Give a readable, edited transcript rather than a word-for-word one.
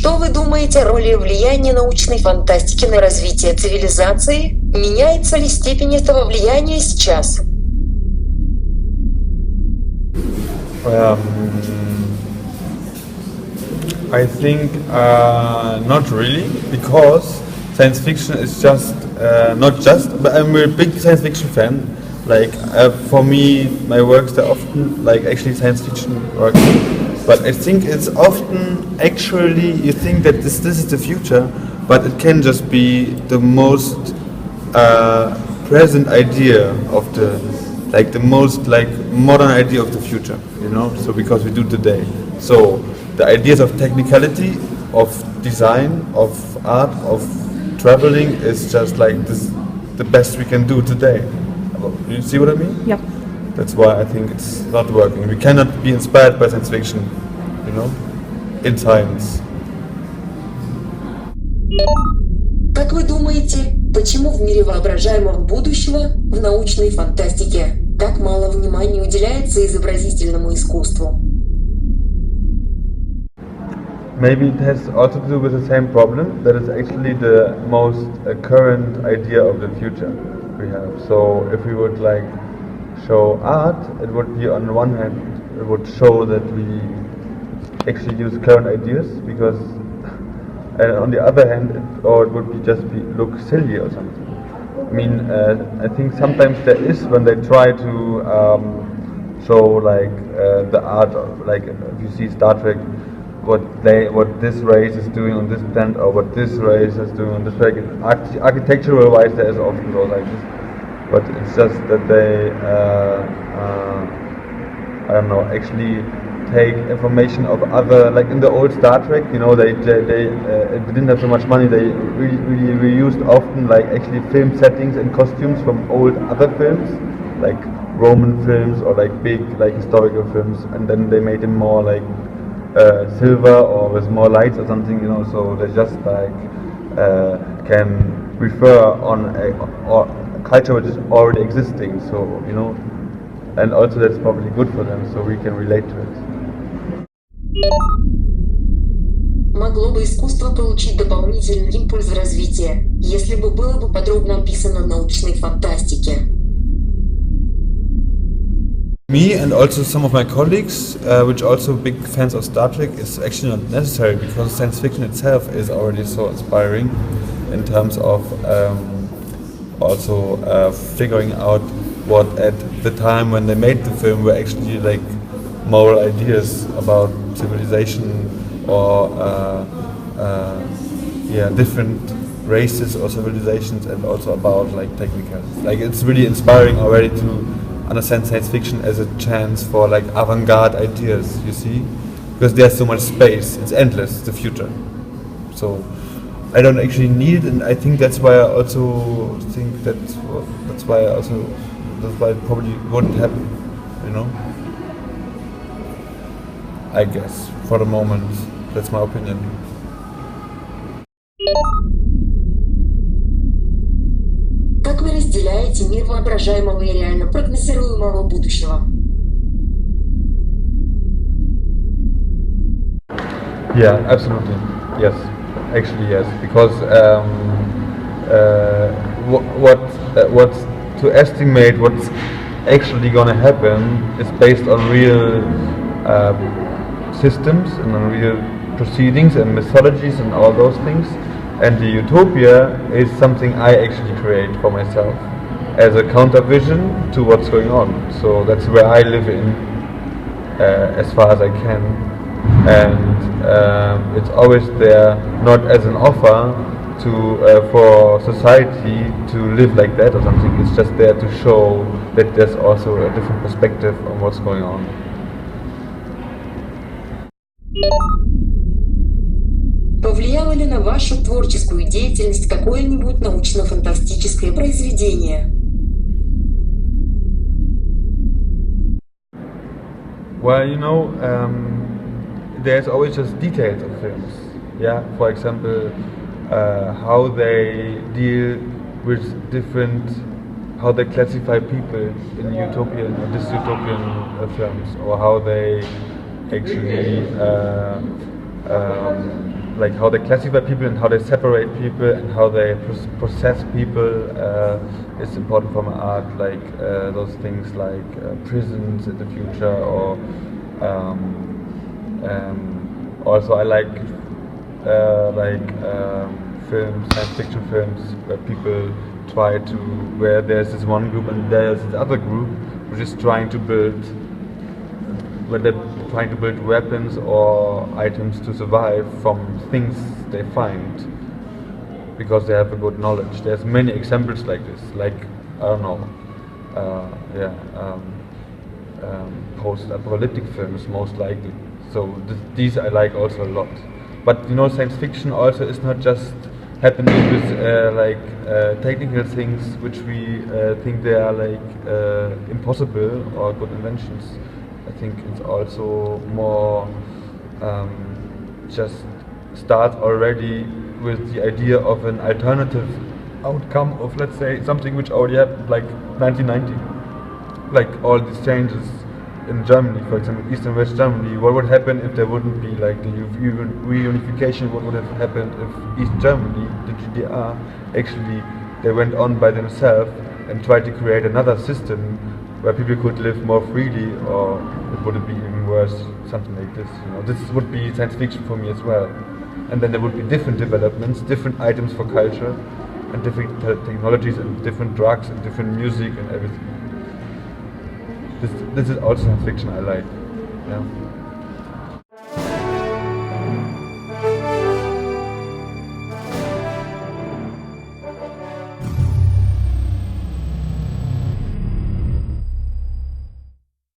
Что вы думаете о роли и влиянии научной фантастики на развитие цивилизации? Меняется ли степень этого влияния сейчас? I think not really, because science fiction is just not just. But I'm a big science fiction fan. Like for me, my works are often like actually science fiction works. But I think it's often actually you think that this is the future, but it can just be the most present idea of the most modern idea of the future, you know. So because we do today, so the ideas of technicality, of design, of art, of traveling is just like this, the best we can do today. You see what I mean? Yeah. That's why I think it's not working. We cannot be inspired by science fiction, you know, in science. Как вы думаете, почему в мире воображаемого будущего, в научной фантастике, так мало внимания уделяется изобразительному искусству? Maybe it has also to do with the same problem, that is actually the most current idea of the future we have. So if we would like show art, it would be on one hand, it would show that we actually use current ideas, because and on the other hand, it would be just look silly or something. I mean, I think sometimes there is, when they try to show like the art, like if you see Star Trek, what this race is doing on this planet, or what this race is doing on this planet. Architectural wise, there is often go like this, but it's just that they I don't know, actually take information of other, like in the old Star Trek, you know, they didn't have so much money, they really reused often like actually film settings and costumes from old other films, like Roman films or like big like historical films, and then they made them more like silver or with more lights or something, you know, so they just like can refer on or culture which is already existing, so you know, and also that's probably good for them, so we can relate to it. Могло бы искусство получить дополнительный импульс в развитии, если бы было бы подробно описано в научной фантастике. Me and also some of my colleagues, which also big fans of Star Trek, is actually not necessary, because science fiction itself is already so inspiring in terms of also figuring out what at the time when they made the film were actually like moral ideas about civilization or different races or civilizations, and also about like technical. Like it's really inspiring already to understand science fiction as a chance for like avant-garde ideas, you see, because there's so much space, it's endless, the future. So I don't actually need it, and I think that's why I also think that's why it probably wouldn't happen, you know. I guess for the moment, that's my opinion. Как вы разделяете мир воображаемого и реально прогнозируемого будущего? Yeah, absolutely. Yes, actually yes, because what's to estimate what's actually gonna happen is based on real systems and on real proceedings and methodologies and all those things. And the utopia is something I actually create for myself as a counter vision to what's going on. So that's where I live in as far as I can. And it's always there, not as an offer to for society to live like that or something. It's just there to show that there's also a different perspective on what's going on. Повлияло ли на вашу творческую деятельность какое-нибудь научно-фантастическое произведение? Well, you know, there's always just details of films. Yeah, for example, how they deal with how they classify people in utopian or dystopian films, or how they actually like how they classify people and how they separate people and how they process people is important for my art. Like those things like prisons in the future, or also I like films, science fiction films, where people try to, where there's this one group and there's this other group which is trying to build, when they're trying to build weapons or items to survive from things they find because they have a good knowledge. There's many examples like this, like, I don't know, post-apocalyptic films most likely. So these I like also a lot. But you know, science fiction also is not just happening with technical things which we think they are like impossible or good inventions. I think it's also more just start already with the idea of an alternative outcome of, let's say, something which already happened, like 1990. Like all these changes in Germany, for example, East and West Germany. What would happen if there wouldn't be like the reunification? What would have happened if East Germany, the GDR, actually they went on by themselves and tried to create another system where people could live more freely, or it would be even worse, something like this. You know, this would be science fiction for me as well. And then there would be different developments, different items for culture, and different technologies, and different drugs, and different music, and everything. This is also science fiction I like. Yeah.